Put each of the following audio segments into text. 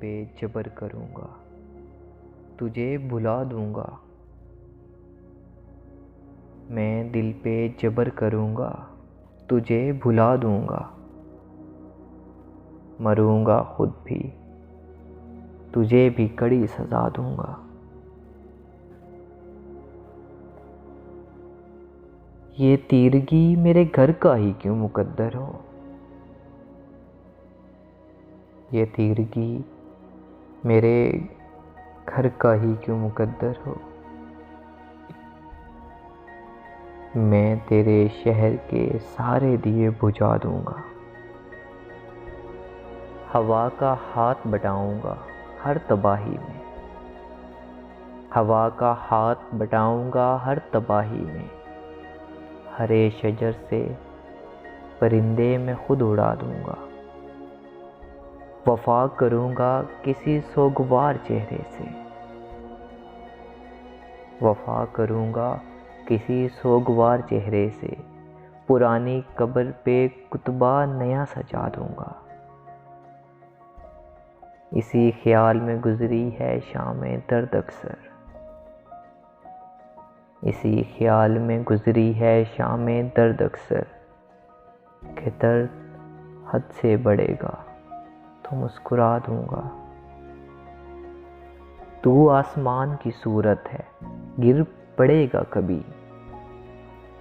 पे जबर करूँगा, तुझे भुला दूँगा। मैं दिल पे जबर करूँगा, तुझे भुला दूँगा। मरूँगा खुद भी, तुझे भी कड़ी सज़ा दूँगा। ये तीरगी मेरे घर का ही क्यों मुकद्दर हो, ये तीरगी मेरे घर का ही क्यों मुकद्दर हो। मैं तेरे शहर के सारे दिए बुझा दूँगा। हवा का हाथ बटाऊँगा हर तबाही में, हवा का हाथ बटाऊँगा हर तबाही में। हरे शजर से परिंदे मैं खुद उड़ा दूँगा। वफ़ा करूँगा किसी सोगवार चेहरे से, वफ़ा करूँगा किसी सोगवार चेहरे से। पुरानी कब्र पे कुतबा नया सजा दूँगा। इसी ख्याल में गुज़री है शामें दर्द अक्सर, इसी ख्याल में गुज़री है शामें दर्द अक्सर। कि दर्द हद से बढ़ेगा तो मुस्कुरा दूँगा। तू आसमान की सूरत है, गिर पड़ेगा कभी।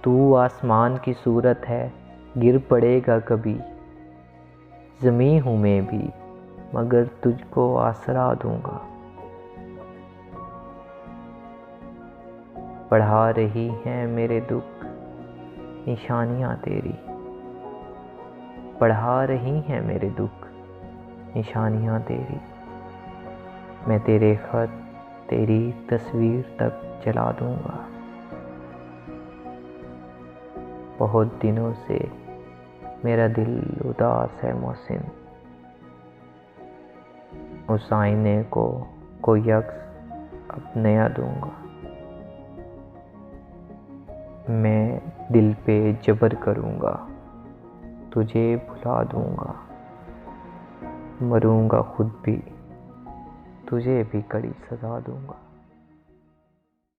तू आसमान की सूरत है, गिर पड़ेगा कभी। ज़मीं हूँ मैं भी, मगर तुझको आसरा दूँगा। बढ़ा रही हैं मेरे दुख निशानियाँ तेरी, बढ़ा रही हैं मेरे दुख निशानियाँ तेरी। मैं तेरे ख़त तेरी तस्वीर तक जला दूँगा। बहुत दिनों से मेरा दिल उदास है मोहसिन, उस आईने को कोई अक्स अब नया दूँगा। मैं दिल पे जबर करूँगा, तुझे भुला दूँगा। मरूँगा खुद भी, तुझे भी कड़ी सज़ा दूँगा।